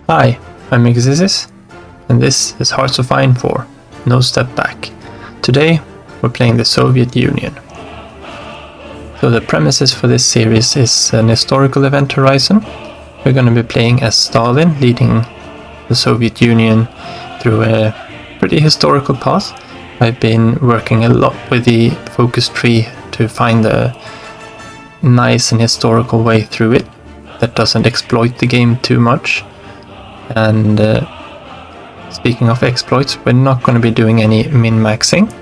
Hi, I'm Mixis, and this is Hearts of Iron 4, No Step Back. Today, we're playing the Soviet Union. So the premises for this series is an historical event horizon. We're going to be playing as Stalin, leading the Soviet Union through a pretty historical path. I've been working a lot with the focus tree to find a nice and historical way through it that doesn't exploit the game too much. And speaking of exploits, we're not going to be doing any min-maxing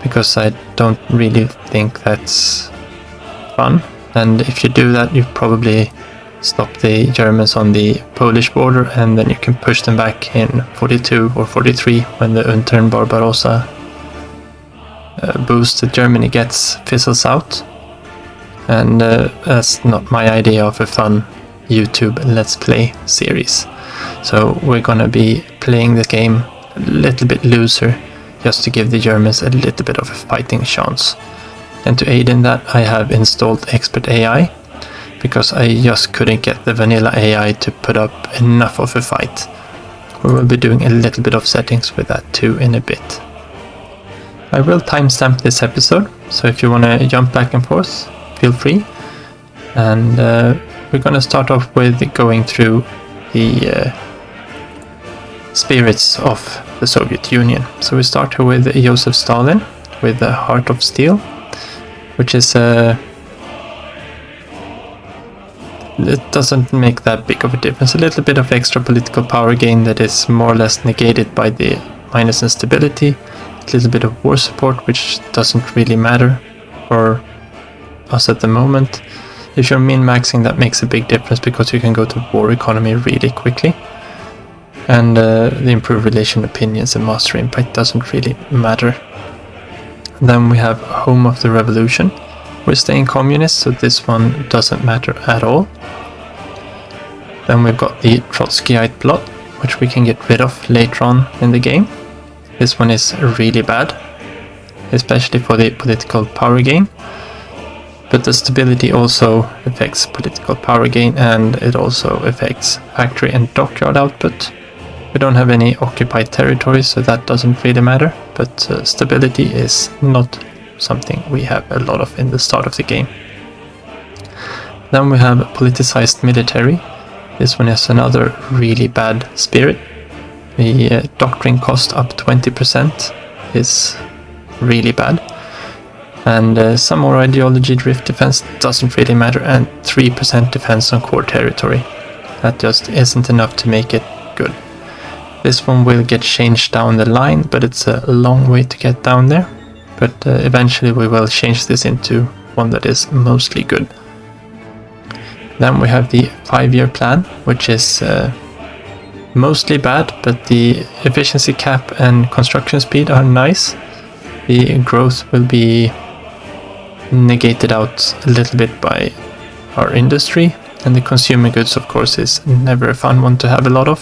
because I don't really think that's fun. And if you do that, you probably stop the Germans on the Polish border, and then you can push them back in 42 or 43 when the Untern Barbarossa boost that Germany gets fizzles out. And that's not my idea of a fun YouTube Let's Play series. So we're gonna be playing the game a little bit looser, just to give the Germans a little bit of a fighting chance. And to aid in that, I have installed Expert AI, because I just couldn't get the vanilla AI to put up enough of a fight. We will be doing a little bit of settings with that too in a bit. I will timestamp this episode, so if you want to jump back and forth, feel free. And we're going to start off with going through the spirits of the Soviet Union. So we start here with Joseph Stalin, with the Heart of Steel, which is it doesn't make that big of a difference. A little bit of extra political power gain that is more or less negated by the minus in stability. A little bit of war support, which doesn't really matter for us at the moment. If you're min-maxing, that makes a big difference because you can go to war economy really quickly. And the improved relation opinions and master impact doesn't really matter. Then we have Home of the Revolution. We're staying communist, so this one doesn't matter at all. Then we've got the Trotskyite plot, which we can get rid of later on in the game. This one is really bad, especially for the political power gain. But the stability also affects political power gain, and it also affects factory and dockyard output. We don't have any occupied territories, so that doesn't really matter, but stability is not something we have a lot of in the start of the game. Then we have politicized military. This one is another really bad spirit. The doctrine cost up 20% is really bad. And some more ideology drift defense doesn't really matter, and 3% defense on core territory. That just isn't enough to make it good. This one will get changed down the line, but it's a long way to get down there. But eventually we will change this into one that is mostly good. Then we have the 5-year plan, which is mostly bad, but the efficiency cap and construction speed are nice. The growth will be negated out a little bit by our industry, and the consumer goods, of course, is never a fun one to have a lot of.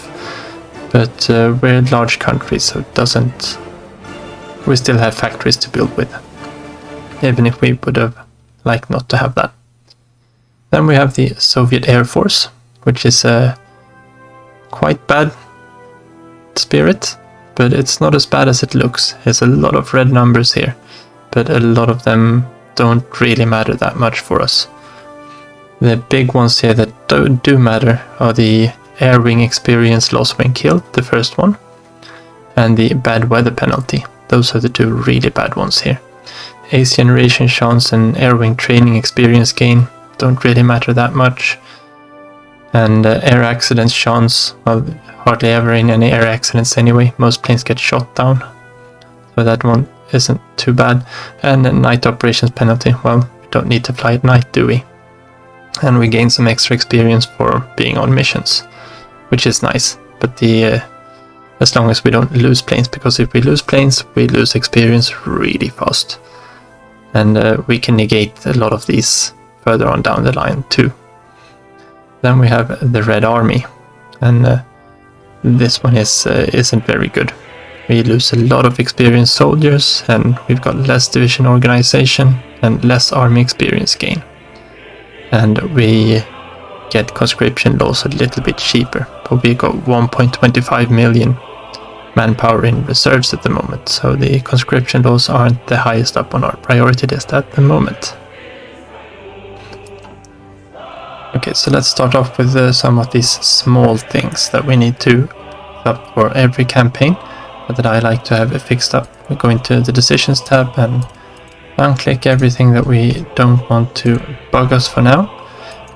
But we're a large country, so it doesn't. We still have factories to build with, even if we would have liked not to have that. Then we have the Soviet Air Force, which is a quite bad spirit, but it's not as bad as it looks. There's a lot of red numbers here, but a lot of them don't really matter that much for us. The big ones here that do matter are the air wing experience loss when killed, the first one, and the bad weather penalty. Those are the two really bad ones here. Ace generation chance and air wing training experience gain don't really matter that much. And air accidents chance, well, hardly ever in any air accidents anyway. Most planes get shot down, so that one isn't too bad. And a night operations penalty, well, we don't need to fly at night, do we? And we gain some extra experience for being on missions, which is nice. But the as long as we don't lose planes, because if we lose planes, we lose experience really fast. And we can negate a lot of these further on down the line too. Then we have the Red Army, and this one isn't very good. We lose a lot of experienced soldiers, and we've got less division organization and less army experience gain. And we get conscription laws a little bit cheaper. But we got 1.25 million manpower in reserves at the moment, so the conscription laws aren't the highest up on our priority list at the moment. Okay, so let's start off with some of these small things that we need to up for every campaign, but that I like to have fixed up. We go into the decisions tab and unclick everything that we don't want to bug us for now.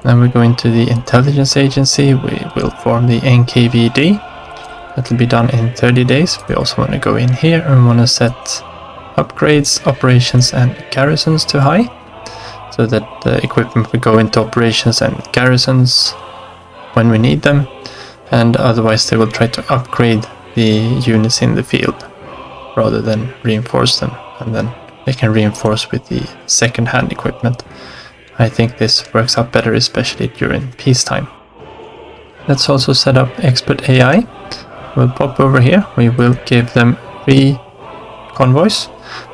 Then we go into the intelligence agency. We will form the NKVD. That will be done in 30 days. We also want to go in here and want to set upgrades, operations and garrisons to high, so that the equipment will go into operations and garrisons when we need them, and otherwise they will try to upgrade the units in the field rather than reinforce them, and then they can reinforce with the second-hand equipment. I think this works out better, especially during peacetime. Let's also set up expert AI. We'll pop over here. We will give them 3 convoys.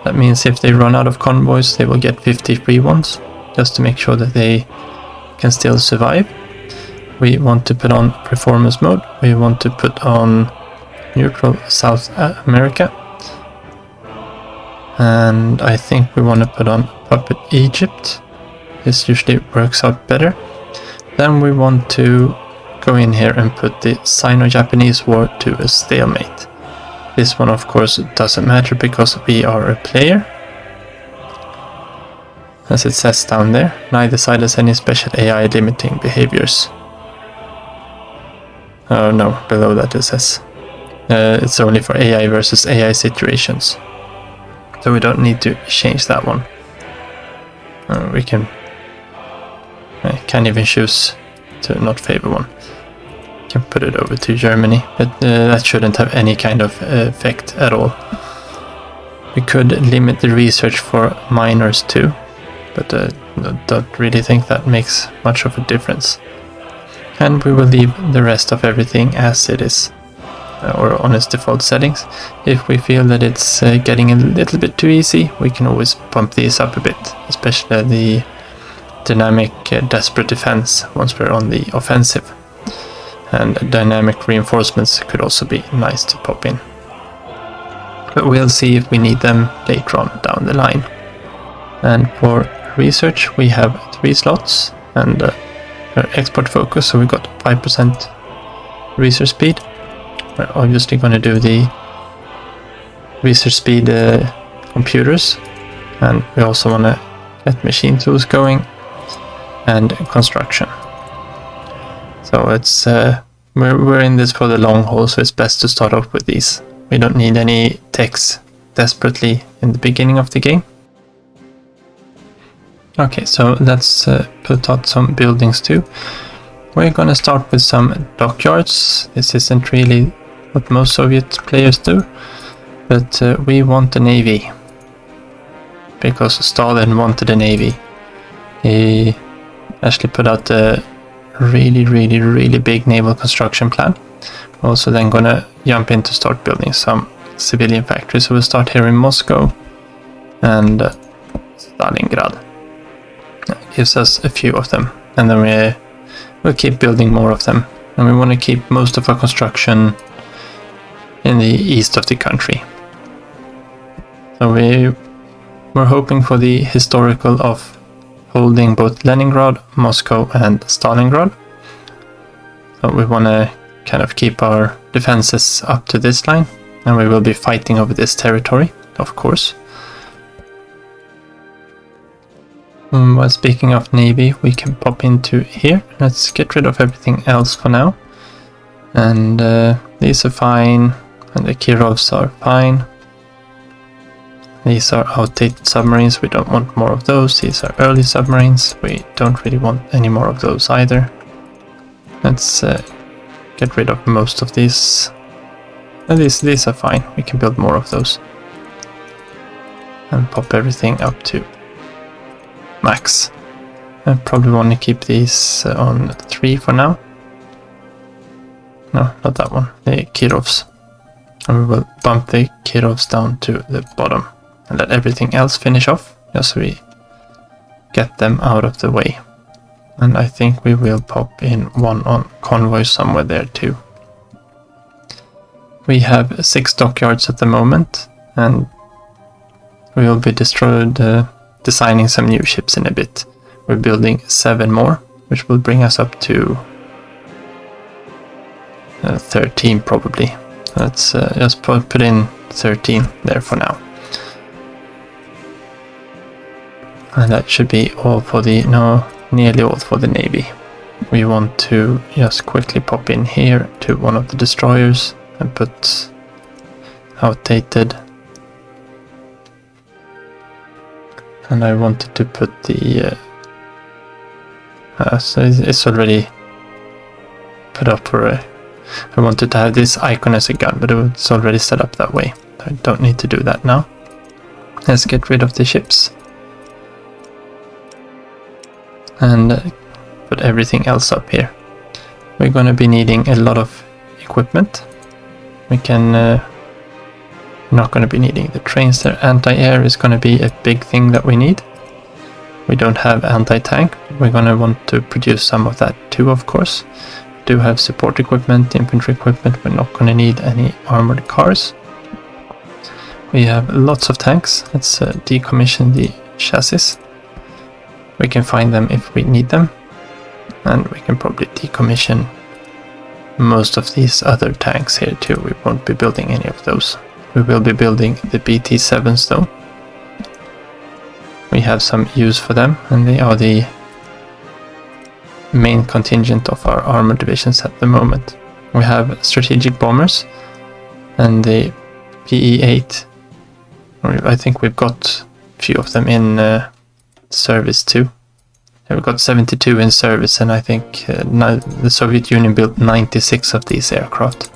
That means if they run out of convoys, they will get 50 free ones, just to make sure that they can still survive. We want to put on performance mode. We want to put on neutral South America. And I think we want to put on puppet Egypt. This usually works out better. Then we want to go in here and put the Sino-Japanese war to a stalemate. This one of course doesn't matter because we are a player. As it says down there, neither side has any special AI limiting behaviors. Oh no, below that it says it's only for AI versus AI situations. So we don't need to change that one. We can can't even choose to not favor one. Can put it over to Germany, but that shouldn't have any kind of effect at all. We could limit the research for minors too, but don't really think that makes much of a difference. And we will leave the rest of everything as it is, or on its default settings. If we feel that it's getting a little bit too easy, we can always bump these up a bit, especially the dynamic desperate defense once we're on the offensive. And dynamic reinforcements could also be nice to pop in. But we'll see if we need them later on down the line. And for research we have 3 slots and our export focus, so we got 5% research speed. We're obviously going to do the research speed computers, and we also want to get machine tools going and construction. So it's we're in this for the long haul, so it's best to start off with these. We don't need any techs desperately in the beginning of the game. Okay, so let's put out some buildings too. We're gonna start with some dockyards. This isn't really what most Soviet players do, but we want a navy because Stalin wanted a navy. He actually put out a really big naval construction plan. We're also then gonna jump in to start building some civilian factories. So we'll start here in Moscow and Stalingrad. That gives us a few of them, and then we'll keep building more of them. And we want to keep most of our construction in the east of the country. So we're hoping for the historical of holding both Leningrad, Moscow and Stalingrad. So we want to kind of keep our defenses up to this line, and we will be fighting over this territory, of course. Well, speaking of navy, we can pop into here. Let's get rid of everything else for now. And these are fine, and the Kirovs are fine. These are outdated submarines, we don't want more of those. These are early submarines, we don't really want any more of those either. Let's get rid of most of these. These are fine, we can build more of those. And pop everything up to max. I probably want to keep these on 3 for now. No, not that one, the Kirovs. And we will bump the Kirovs down to the bottom and let everything else finish off, just so we get them out of the way. And I think we will pop in one on convoy somewhere there too. We have 6 dockyards at the moment, and we will be designing some new ships in a bit. We're building 7 more, which will bring us up to 13 probably. Let's just put in 13 there for now. And that should be all for the, no, nearly all for the Navy. We want to just quickly pop in here to one of the destroyers and put outdated. And I wanted to put the, so it's already put up for a, I wanted to have this icon as a gun, but it's already set up that way. I don't need to do that now. Let's get rid of the ships. And put everything else up here. We're going to be needing a lot of equipment. We can not going to be needing the trains there. Anti-air is going to be a big thing that we need. We don't have anti-tank. We're going to want to produce some of that too, of course. We do have support equipment, infantry equipment. We're not going to need any armored cars. We have lots of tanks. Let's decommission the chassis. We can find them if we need them, and we can probably decommission most of these other tanks here too. We won't be building any of those. We will be building the BT-7s though. We have some use for them, and they are the main contingent of our armored divisions at the moment. We have strategic bombers and the PE-8. I think we've got a few of them in service too. We've got 72 in service, and I think the Soviet Union built 96 of these aircraft.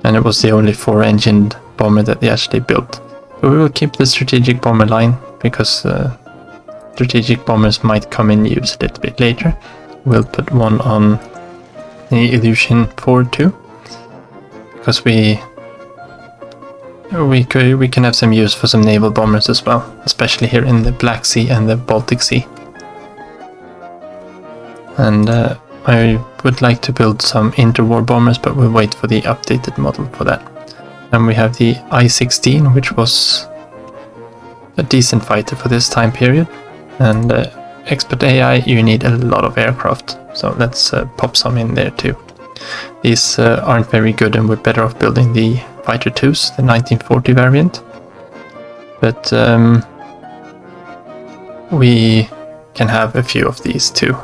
And it was the only 4-engined bomber that they actually built. But we will keep the strategic bomber line, because strategic bombers might come in use a little bit later. We'll put one on the Illusion 4 too, because we can have some use for some naval bombers as well, especially here in the Black Sea and the Baltic Sea. And I would like to build some interwar bombers, but we'll wait for the updated model for that. And we have the I-16, which was a decent fighter for this time period. And expert AI, you need a lot of aircraft, so let's pop some in there too. These aren't very good, and we're better off building the Fighter 2s, the 1940 variant. But we can have a few of these too.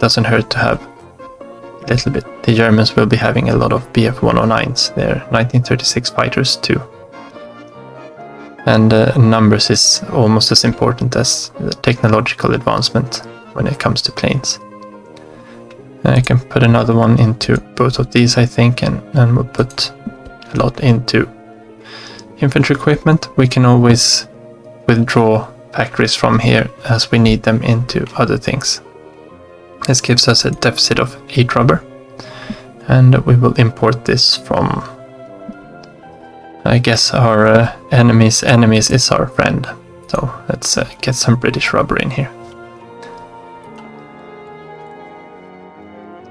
Doesn't hurt to have a little bit. The Germans will be having a lot of Bf-109s, they're 1936 fighters too. And numbers is almost as important as the technological advancement when it comes to planes. I can put another one into both of these, I think, and we'll put a lot into infantry equipment. We can always withdraw factories from here as we need them into other things. This gives us a deficit of 8 rubber, and we will import this from, I guess, our enemies is our friend. So let's get some British rubber in here.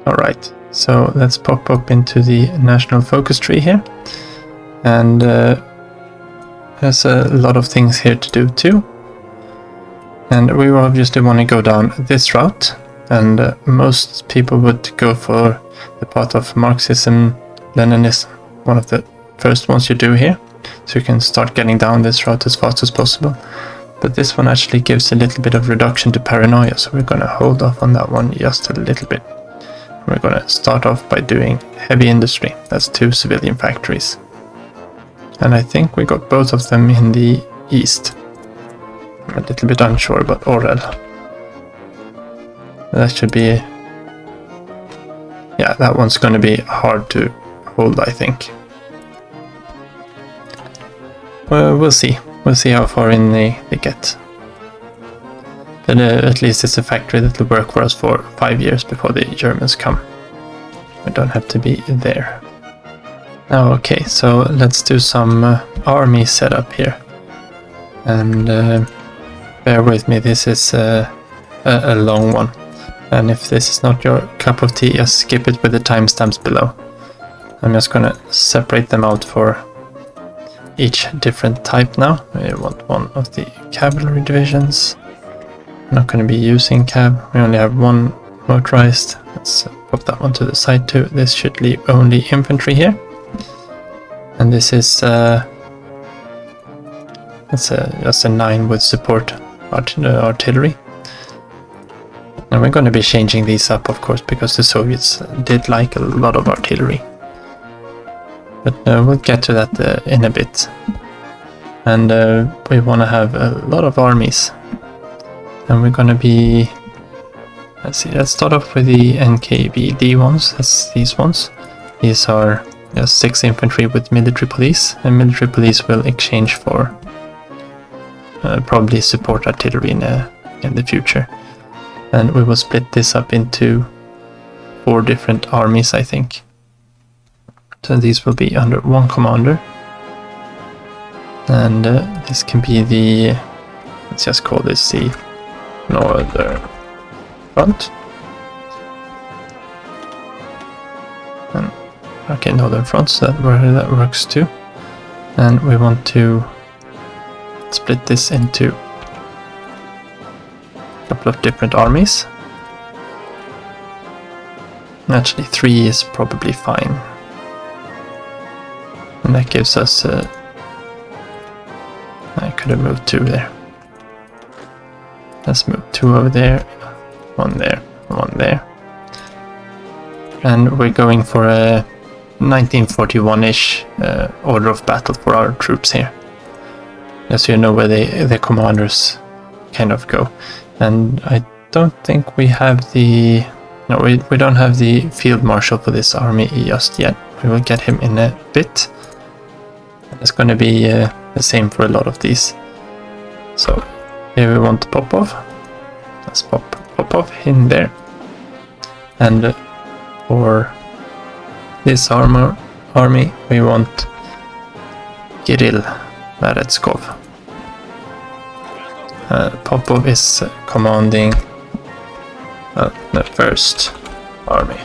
Alright, so let's pop up into the national focus tree here. And there's a lot of things here to do too. And we obviously want to go down this route. And most people would go for the path of Marxism, Leninism, one of the first ones you do here. So you can start getting down this route as fast as possible. But this one actually gives a little bit of reduction to paranoia, so we're going to hold off on that one just a little bit. We're going to start off by doing heavy industry. That's 2 civilian factories. And I think we got both of them in the east. I'm a little bit unsure about Orel. That should be... yeah, that one's going to be hard to hold, I think. Well, we'll see. We'll see how far in they get. But at least it's a factory that will work for us for 5 years before the Germans come. We don't have to be there. Okay, so let's do some army setup here. And bear with me, this is a long one. And if this is not your cup of tea, just skip it with the timestamps below. I'm just gonna separate them out for each different type now. We want one of the cavalry divisions. I'm not gonna be using cav, we only have one motorized. Let's pop that one to the side too. This should leave only infantry here. And this is just a 9 with support artillery. And we're going to be changing these up, of course, because the Soviets did like a lot of artillery. But we'll get to that in a bit. And we want to have a lot of armies. And we're going to be... Let's see, let's start off with the NKVD ones. That's these ones. These are 6 infantry with military police. And military police will exchange for probably support artillery in the future. And we will split this up into 4 different armies, I think. So these will be under one commander. And this can be the... Let's just call this the Northern Front. And, okay, Northern Front, so that works too. And we want to split this into a couple of different armies. Actually 3 is probably fine. And that gives us I could have moved 2 there. Let's move 2 over there, 1 there, 1 there. And we're going for a 1941-ish order of battle for our troops here. Just so you know where the commanders kind of go. And I don't think we have the... No, we don't have the field marshal for this army just yet. We will get him in a bit. It's going to be the same for a lot of these. So here we want to pop off. Let's pop off in there. And for this army we want Kirill Meretskov. Popov is commanding the 1st army.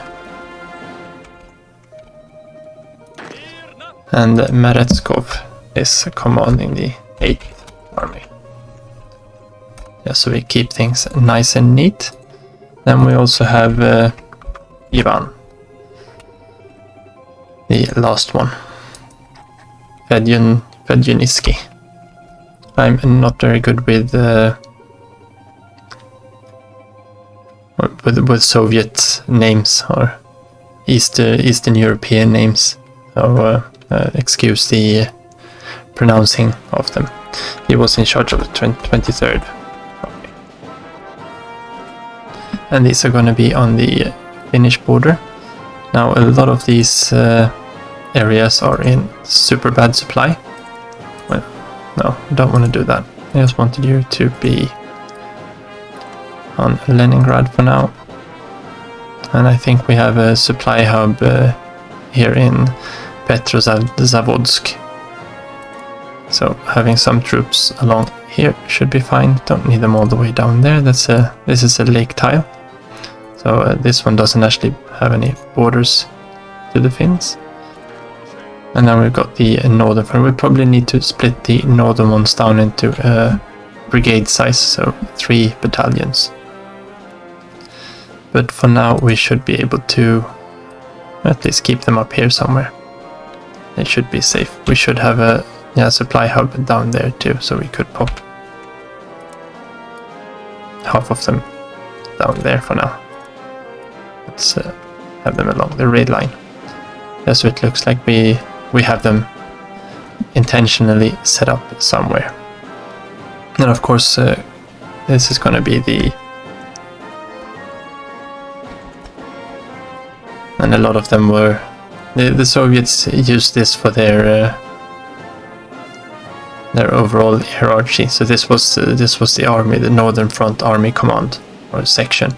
And Meretskov is commanding the 8th army. Yeah, so we keep things nice and neat. Then we also have Ivan, the last one. Fedjunisky. I'm not very good with Soviet names or Eastern European names, so excuse the pronouncing of them. He was in charge of the 23rd. Okay. And these are going to be on the Finnish border. Now a lot of these areas are in super bad supply. Well, no, I don't want to do that. I just wanted you to be on Leningrad for now. And I think we have a supply hub here in Petrozavodsk. So having some troops along here should be fine. Don't need them all the way down there. This is a lake tile. So this one doesn't actually have any borders to the Finns. And then we've got the northern front. We probably need to split the northern ones down into brigade size, so 3 battalions. But for now we should be able to at least keep them up here somewhere. They should be safe. We should have a supply hub down there too, so we could pop half of them down there for now. Let's have them along the rail line. Yeah, so it looks like we have them intentionally set up somewhere. And of course this is going to be the... And a lot of them were... The Soviets used this for their overall hierarchy. So this was the army, the Northern Front Army Command or section,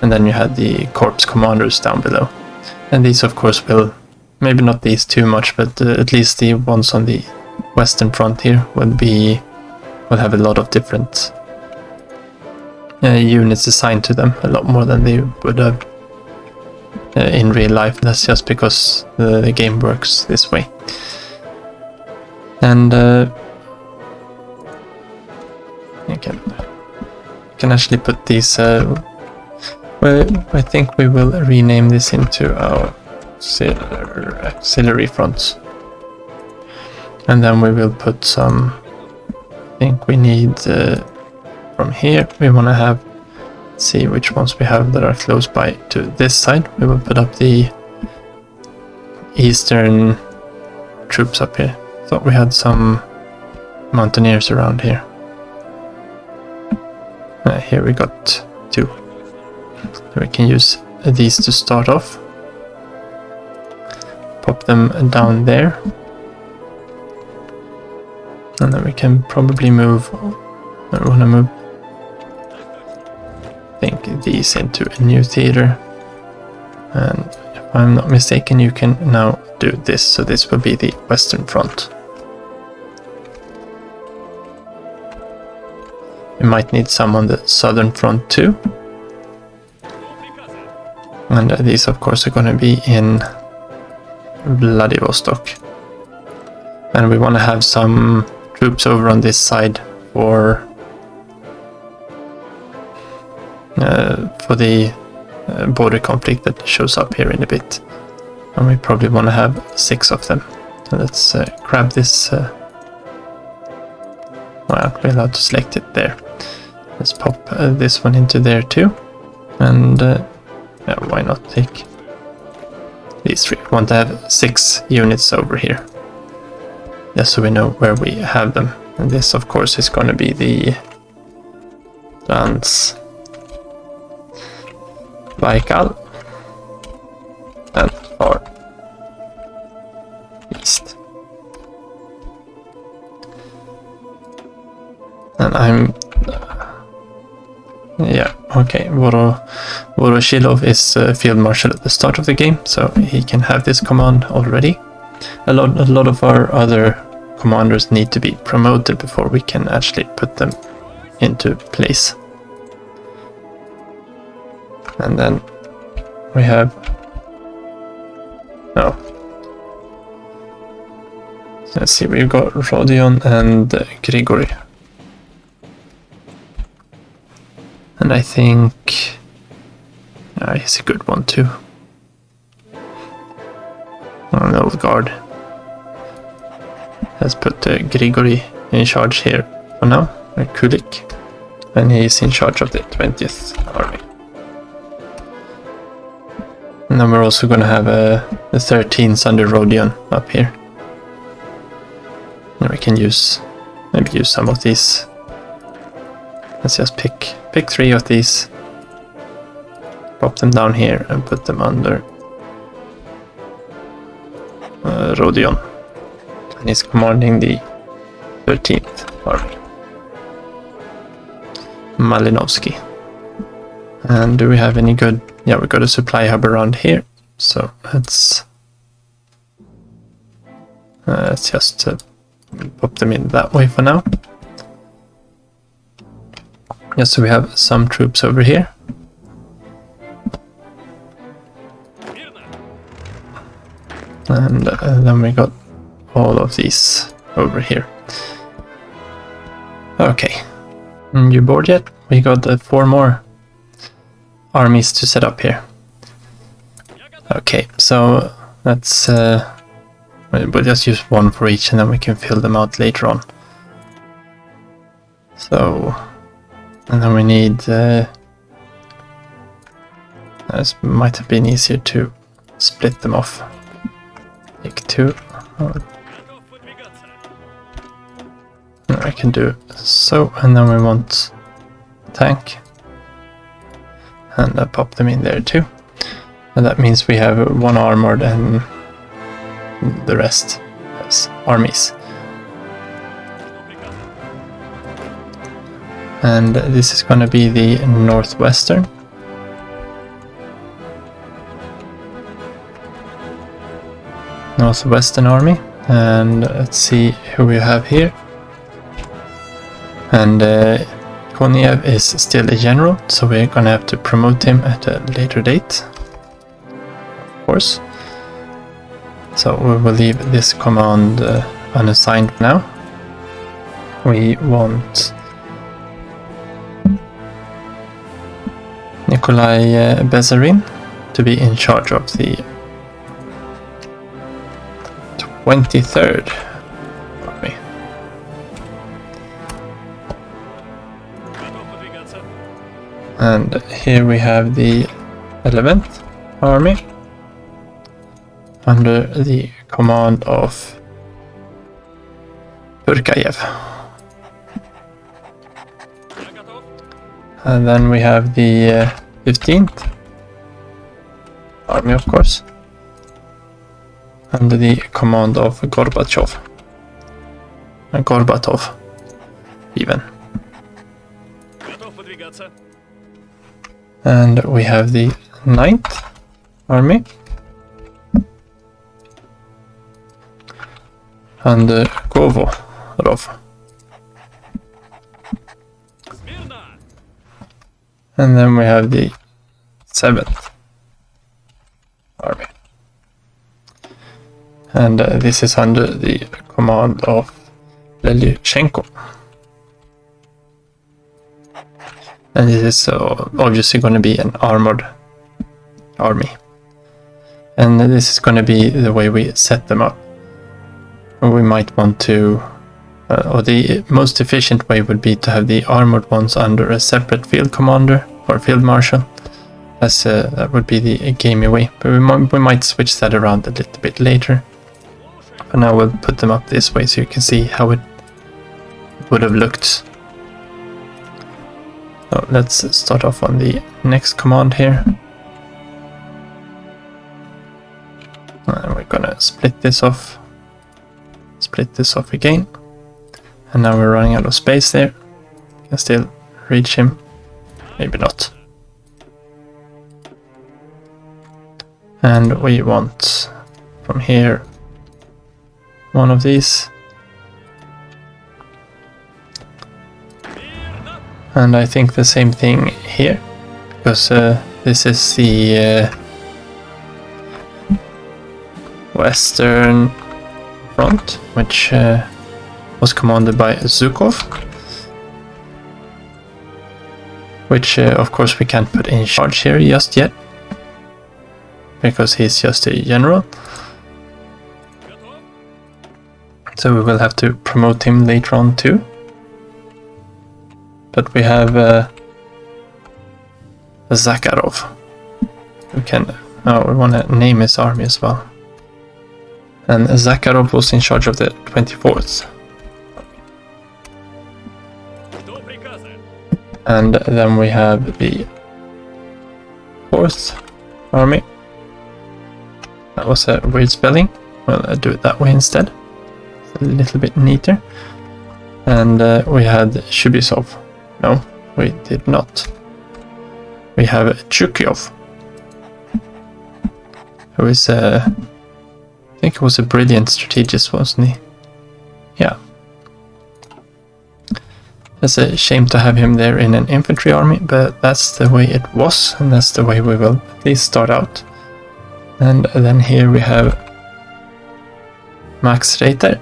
and then you had the corps commanders down below. And these, of course, will maybe not these too much, but at least the ones on the Western Front here will have a lot of different units assigned to them, a lot more than they would have in real life. That's just because the game works this way. And you can actually put these. Well, I think we will rename this into our auxiliary fronts, and then we will put some. I think we need from here. We want to have. See which ones we have that are close by to this side. We will put up the eastern troops up here. Thought we had some mountaineers around here. Here we got 2. We can use these to start off. Pop them down there. And then we can probably move. I want to move. I think these into a new theater. And if I'm not mistaken, you can now do this. So this will be the Western Front. We might need some on the Southern Front too. And these of course are going to be in Vladivostok. And we want to have some troops over on this side for the border conflict that shows up here in a bit. And we probably want to have 6 of them. So let's grab this. Well, aren't we allowed to select it there? Let's pop this one into there too. And yeah, why not take these 3? We want to have 6 units over here. Just so we know where we have them. And this of course is going to be the Trans Baikal and far east. And I'm yeah, okay, Voroshilov is Field Marshal at the start of the game, so he can have this command already. A lot of our other commanders need to be promoted before we can actually put them into place. And then we have let's see, we've got Rodion and Grigory. And I think he's a good one too. An old guard. Let's put Grigory in charge here for now, Kulik. And he's in charge of the 20th Army. And then we're also going to have the 13th under Rodion up here. And we can maybe use some of these. Let's just pick 3 of these, pop them down here and put them under Rodion. And he's commanding the 13th Army. Malinovsky. And do we have any good... Yeah, we've got a supply hub around here. So let's just pop them in that way for now. Yeah, so we have some troops over here. And then we got all of these over here. Okay. You bored yet? We got 4 more armies to set up here. Okay, so let's we'll just use 1 for each and then we can fill them out later on. So, and then we need this might have been easier to split them off. Take 2. I can do so, and then we want tank. And pop them in there too. And that means we have 1 armored and the rest as armies. And this is going to be the Northwestern. Northwestern Army. And let's see who we have here. And Koniev is still a general, so we're gonna have to promote him at a later date, of course. So we will leave this command unassigned now. We want Nikolai Bezarin to be in charge of the 23rd army. And here we have the 11th army under the command of Purkayev. And then we have the 15th army, of course, under the command of Gorbachev. Gorbatov, even. And we have the 9th army under Govorov. And then we have the 7th army. And this is under the command of Lelychenko. And this is obviously going to be an armored army. And this is going to be the way we set them up. We might want to, or the most efficient way would be to have the armored ones under a separate field commander or field marshal. As that would be the gamey way, but we might switch that around a little bit later. For now we'll put them up this way so you can see how it would have looked. So let's start off on the next command here. And we're gonna split this off again. And now we're running out of space there. Can still reach him, maybe not. And we want from here one of these. And I think the same thing here, because this is the Western Front, which was commanded by Zhukov, which of course we can't put in charge here just yet, because he's just a general. So we will have to promote him later on too. But we have Zakharov, who can, we want to name his army as well. And Zakharov was in charge of the 24th. And then we have the 4th army. That was a weird spelling. Well, I'll do it that way instead. It's a little bit neater. And we had Shubisov. No, we did not. We have Chukyov, who is I think he was a brilliant strategist, wasn't he? Yeah. It's a shame to have him there in an infantry army, but that's the way it was, and that's the way we will at least start out. And then here we have Max Reiter,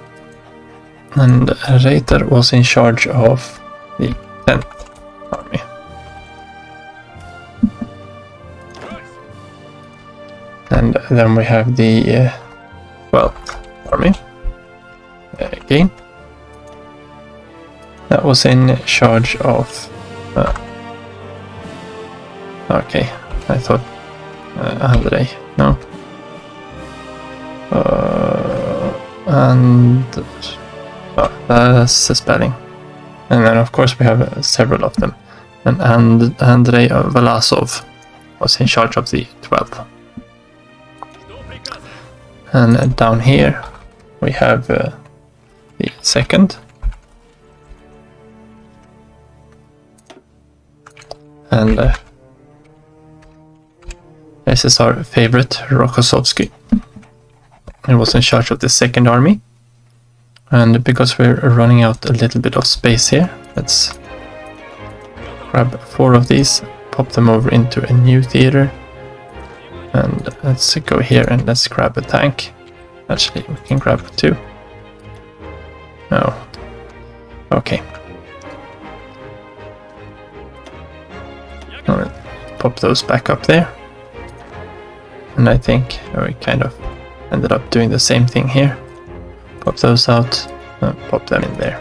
and Reiter was in charge of the 10th army. And then we have the 12th army again. That was in charge of okay, I thought Andrei, no. And that's the spelling. And then of course we have several of them. And Andrei Velasov was in charge of the 12th. And down here we have the 2nd. And this is our favorite, Rokossovsky. He was in charge of the 2nd army. And because we're running out a little bit of space here, let's grab 4 of these, pop them over into a new theater. And let's go here and let's grab a tank. Actually, we can grab 2. Oh. Okay. Alright, pop those back up there. And I think we kind of ended up doing the same thing here. Pop those out, pop them in there.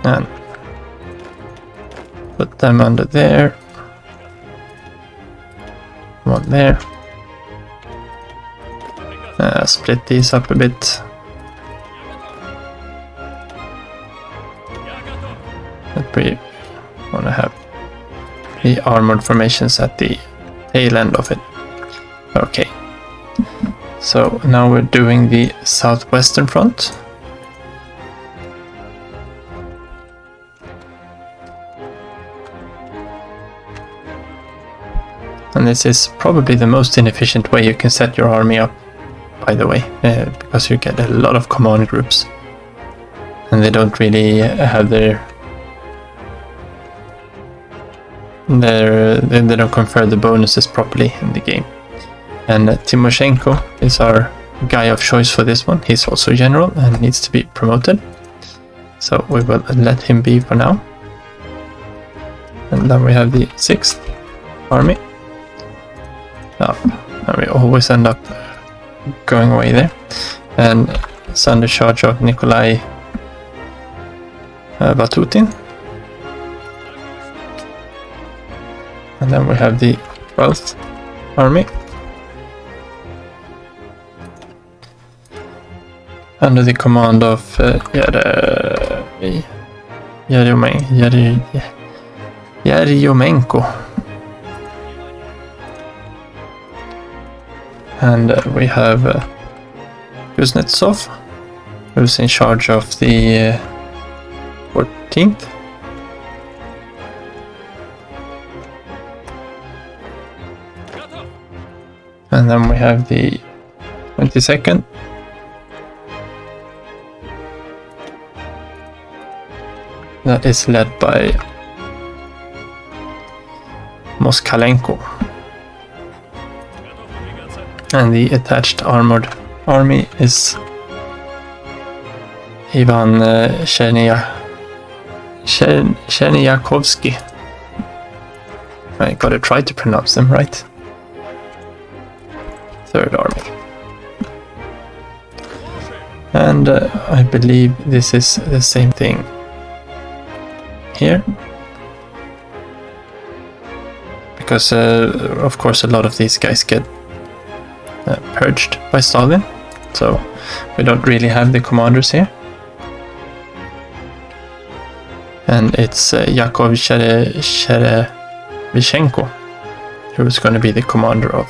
And put them under there. One there. Split these up a bit. But we want to have the armored formations at the tail end of it. Okay. So now we're doing the southwestern front. And this is probably the most inefficient way you can set your army up, by the way, because you get a lot of command groups. And they don't really have they don't confer the bonuses properly in the game. And Timoshenko is our guy of choice for this one. He's also general and needs to be promoted. So we will let him be for now. And then we have the 6th army. And we always end up going away there. And it's under charge of Nikolai Vatutin. And then we have the 12th army. Under the command of Yeryomenko. And we have Kuznetsov, who's in charge of the 14th. And then we have the 22nd. That is led by Moskalenko. And the attached armored army is Ivan Cherniakovsky. I gotta try to pronounce them right. 3rd army. And I believe this is the same thing here. Because of course a lot of these guys get purged by Stalin, so we don't really have the commanders here. And it's Yakov Cherevichenko who is going to be the commander of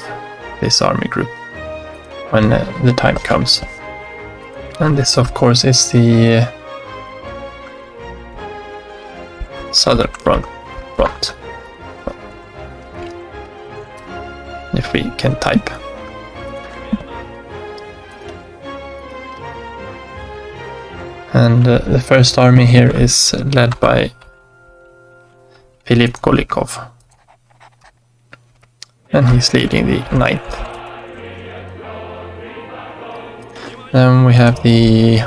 this army group when the time comes. And this of course is the southern front. If we can type. And the 1st army here is led by Philip Golikov. And he's leading the 9th. Then we have the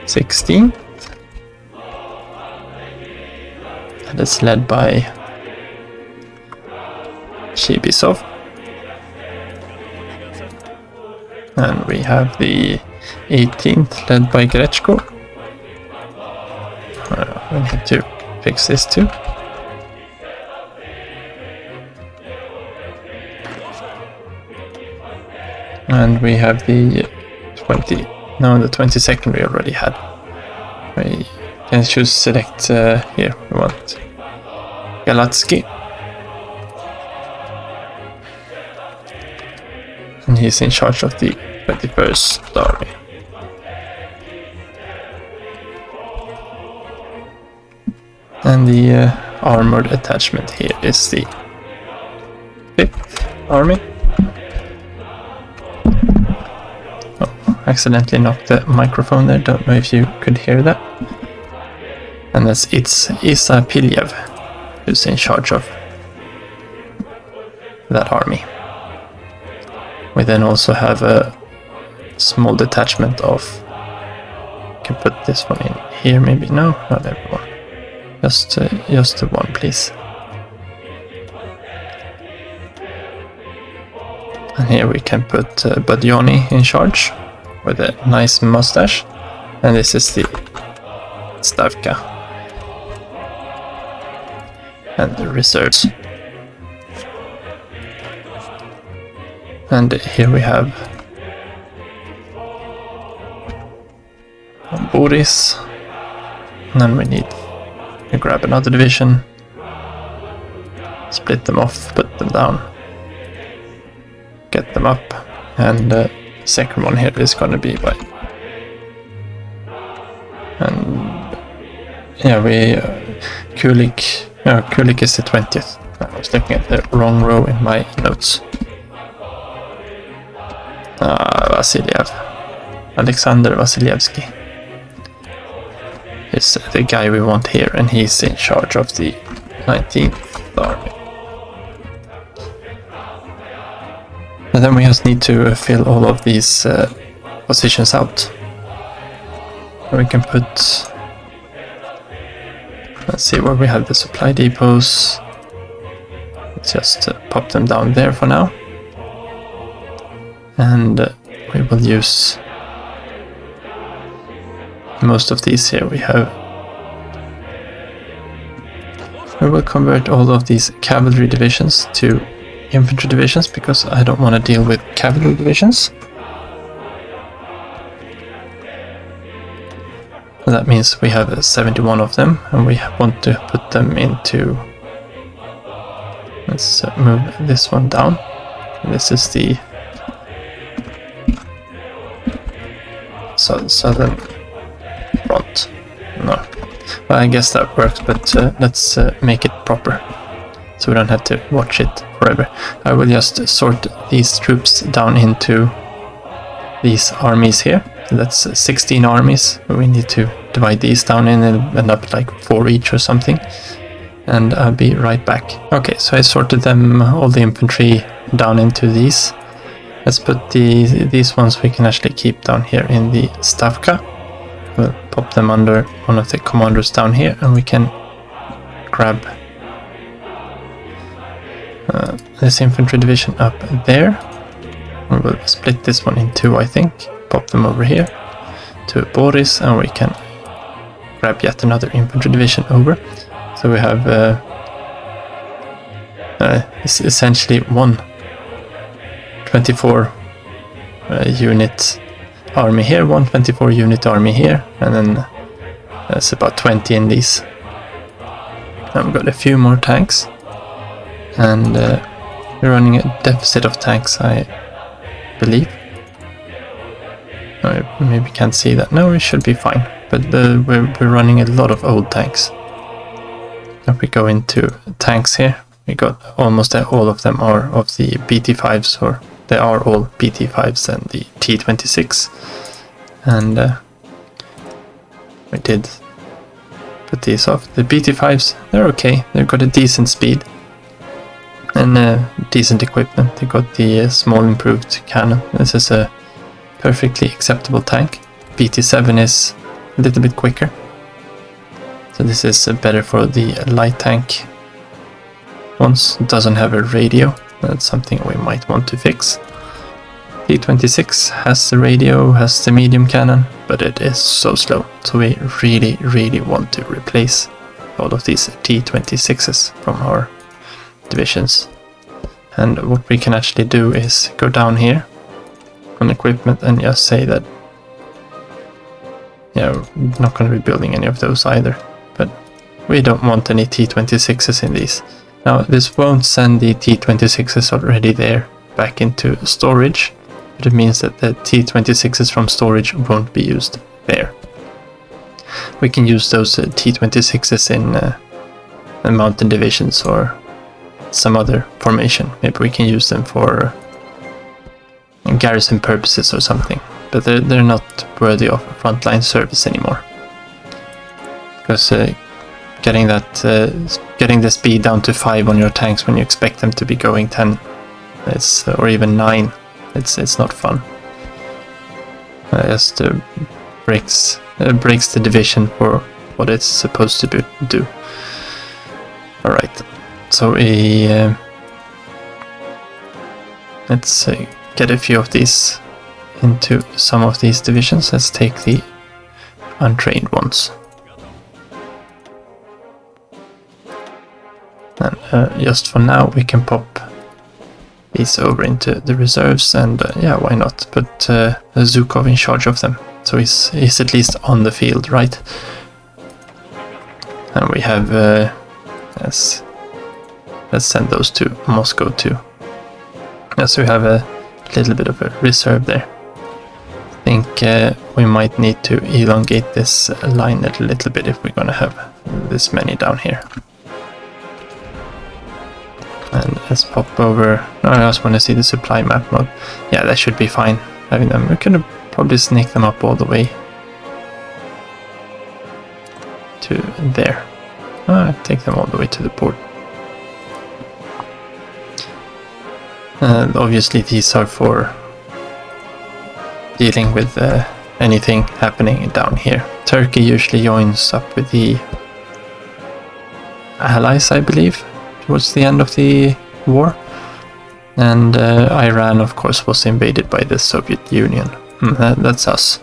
16th. And it's led by Shibisov. And we have the 18th led by Grechko. We need to fix this too. And we have the 22nd we already had. We can choose select here. We want Galatsky. And he's in charge of the 21st army. And the armored attachment here is the 5th army. Oh, accidentally knocked the microphone there, don't know if you could hear that. And it's Isa Pilyev who's in charge of that army. We then also have a small detachment of... Can put this one in here maybe? No, not everyone. Just the one, please. And here we can put Badioni in charge with a nice mustache. And this is the Stavka. And the reserves. And here we have Boris. And then we need to grab another division, split them off, put them down, get them up, and the second one here is going to be by... And yeah, Kulik is the 20th. I was looking at the wrong row in my notes. Vasiliev. Alexander Vasilievsky is the guy we want here, and he's in charge of the 19th army. And then we just need to fill all of these positions out. We can put... Let's see where we have the supply depots. Let's just pop them down there for now. And we will use most of these here. We will convert all of these cavalry divisions to infantry divisions because I don't want to deal with cavalry divisions. And that means we have 71 of them, and we want to put them into... Let's move this one down. This is the southern front. No, well, I guess that works, but let's make it proper so we don't have to watch it forever. I will just sort these troops down into these armies here. So that's 16 armies. We need to divide these down in and end up like 4 each or something. And I'll be right back. Okay, so I sorted them, all the infantry, down into these. Let's put these ones we can actually keep down here in the Stavka. We'll pop them under one of the commanders down here, and we can grab this infantry division up there. We will split this one in 2, I think. Pop them over here to Boris, and we can grab yet another infantry division over. So we have essentially one 24 unit army here, 124 unit army here, and then there's about 20 in these. Now we've got a few more tanks, and we're running a deficit of tanks, I believe. I maybe can't see that. No, we should be fine, but we're running a lot of old tanks. If we go into tanks here, we got almost all of them are of the BT5s, or they are all BT5s and the T26. And we did put these off. The BT5s, they're okay. They've got a decent speed and decent equipment. They got the small improved cannon. This is a perfectly acceptable tank. BT7 is a little bit quicker. So this is better for the light tank ones. It doesn't have a radio. That's something we might want to fix. T26 has the radio, has the medium cannon, but it is so slow. So we really want to replace all of these T26s from our divisions. And what we can actually do is go down here on equipment and just say that, yeah, we're not going to be building any of those either, but we don't want any T26s in these. Now this won't send the T26s already there back into storage, but it means that the T26s from storage won't be used there. We can use those T26s in mountain divisions or some other formation. Maybe we can use them for garrison purposes or something. but they're not worthy of frontline service anymore. Because getting the speed down to 5 on your tanks when you expect them to be going 10, or even 9, it's not fun. Just breaks the division for what it's supposed to do. Alright, so let's get a few of these into some of these divisions. Let's take the untrained ones. And just for now we can pop these over into the reserves, and yeah, why not put Zhukov in charge of them, so he's at least on the field, right? And we have let's send those to Moscow too. So we have a little bit of a reserve there. I think we might need to elongate this line a little bit if we're gonna have this many down here. And let's pop over. No, I just want to see the supply map mode. Yeah, that should be fine having them. We could probably sneak them up all the way to there. Take them all the way to the port. And obviously these are for dealing with anything happening down here. Turkey usually joins up with the Allies, I believe, towards the end of the war. And Iran, of course, was invaded by the Soviet Union. That's us.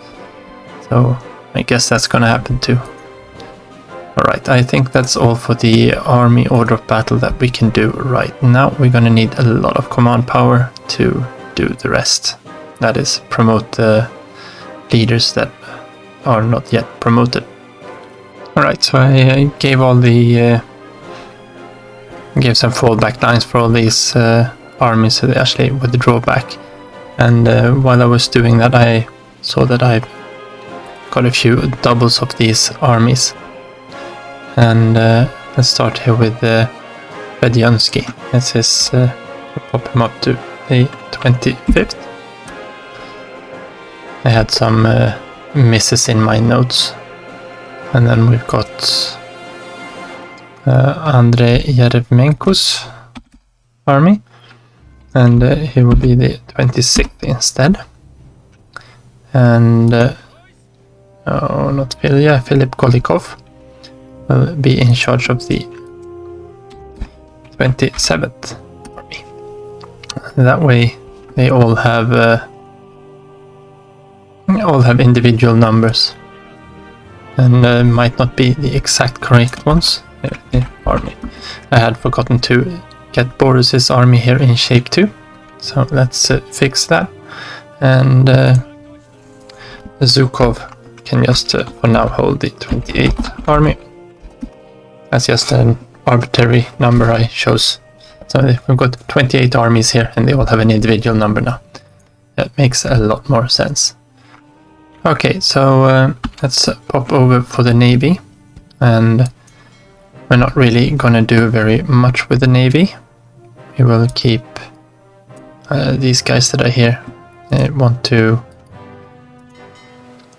So I guess that's gonna happen too. Alright, I think that's all for the army order of battle that we can do right now. We're gonna need a lot of command power to do the rest. That is, promote the leaders that are not yet promoted. Alright, so I gave all the gave some fallback lines for all these armies so they actually withdraw back. And while I was doing that, I saw that I've got a few doubles of these armies. And let's start here with Bediansky. This is pop him up to the 25th. I had some misses in my notes. And then we've got Andrei Yerevmenko's army, and he will be the 26th instead. And not Phil, yeah, Philip Golikov will be in charge of the 27th army. That way they all have individual numbers, and might not be the exact correct ones. The army. I had forgotten to get Boris's army here in shape too, so let's fix that. And Zhukov can just for now hold the 28th army. That's just an arbitrary number I chose. So we've got 28 armies here and they all have an individual number now. That makes a lot more sense. Okay, so let's pop over for the Navy, and we're not really gonna do very much with the Navy. We will keep these guys that are here. I want to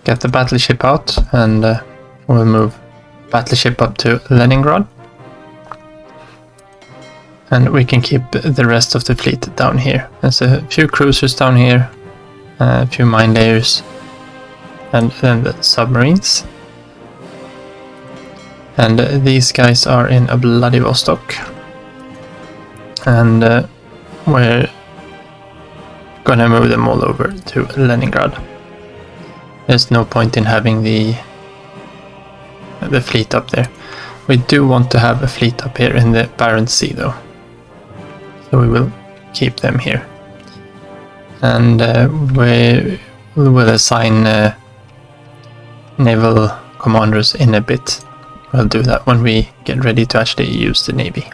get the battleship out, and we'll move battleship up to Leningrad. And we can keep the rest of the fleet down here. There's a few cruisers down here, a few mine layers, and then the submarines. And these guys are in Vladivostok. And we're gonna move them all over to Leningrad. There's no point in having the fleet up there. We do want to have a fleet up here in the Barents Sea though. So we will keep them here. And we will assign naval commanders in a bit. We'll do that when we get ready to actually use the Navy.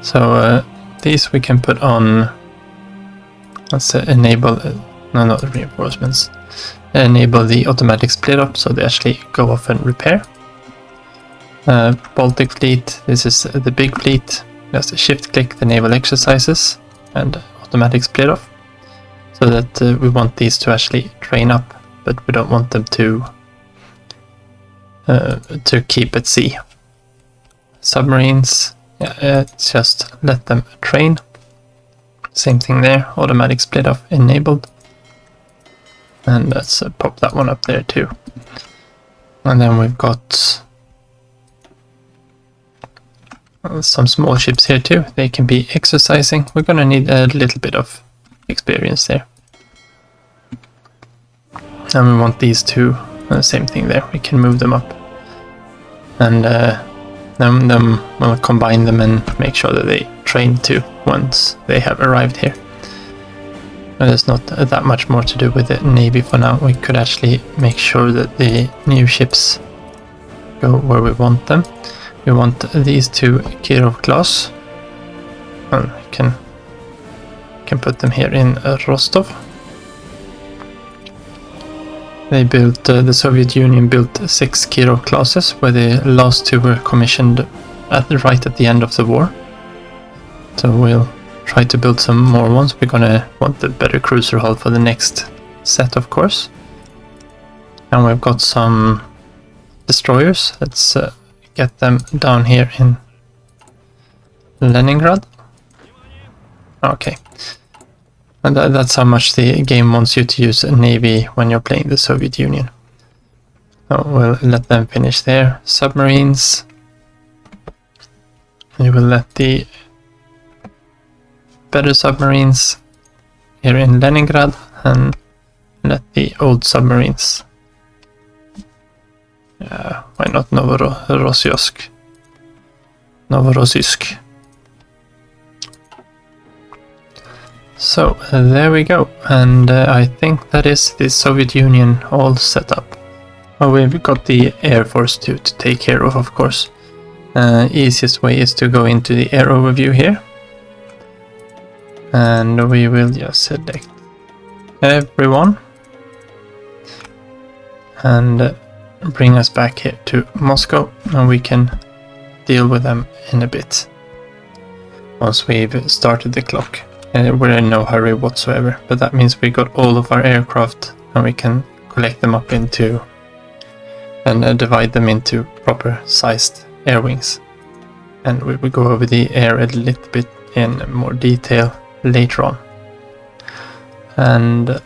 So these we can put on. Let's enable, no, not the reinforcements. Enable the automatic split up so they actually go off and repair. Baltic fleet, this is the big fleet. Just shift click the naval exercises and automatic split off. so that we want these to actually train up, but we don't want them to keep at sea. Submarines, yeah, just let them train. Same thing there, automatic split off enabled. And let's pop that one up there too. And then we've got some small ships here too. They can be exercising. We're gonna need a little bit of experience there. And we want these two, same thing there. We can move them up. And then we'll combine them and make sure that they train too once they have arrived here. There's not that much more to do with the Navy for now. We could actually make sure that the new ships go where we want them. We want these two Kirov class. And we can put them here in Rostov. They built, the Soviet Union built 6 Kirov classes, where the last 2 were commissioned right at the end of the war. So we'll try to build some more ones. We're gonna want the better cruiser hull for the next set, of course. And we've got some destroyers. Let's get them down here in Leningrad. Okay. And that's how much the game wants you to use a navy when you're playing the Soviet Union. So we'll let them finish their submarines. We will let the better submarines here in Leningrad and let the old submarines. Why not Novorossiysk? So there we go, and I think that is the Soviet Union all set up. Well, we've got the Air Force to take care of course. Easiest way is to go into the air overview here. And we will just select everyone. And bring us back here to Moscow, and we can deal with them in a bit. Once we've started the clock. We're in no hurry whatsoever, but that means we got all of our aircraft and we can collect them up into and divide them into proper sized air wings. And we will go over the air a little bit in more detail later on. And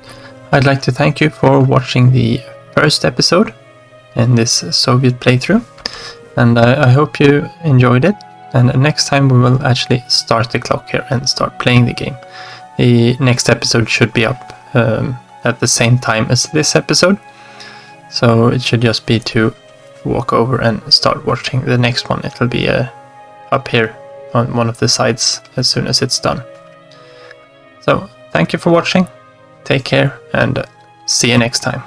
I'd like to thank you for watching the first episode in this Soviet playthrough, and I hope you enjoyed it. And next time we will actually start the clock here and start playing the game. The next episode should be up at the same time as this episode. So it should just be to walk over and start watching the next one. It'll be up here on one of the sides as soon as it's done. So thank you for watching. Take care and see you next time.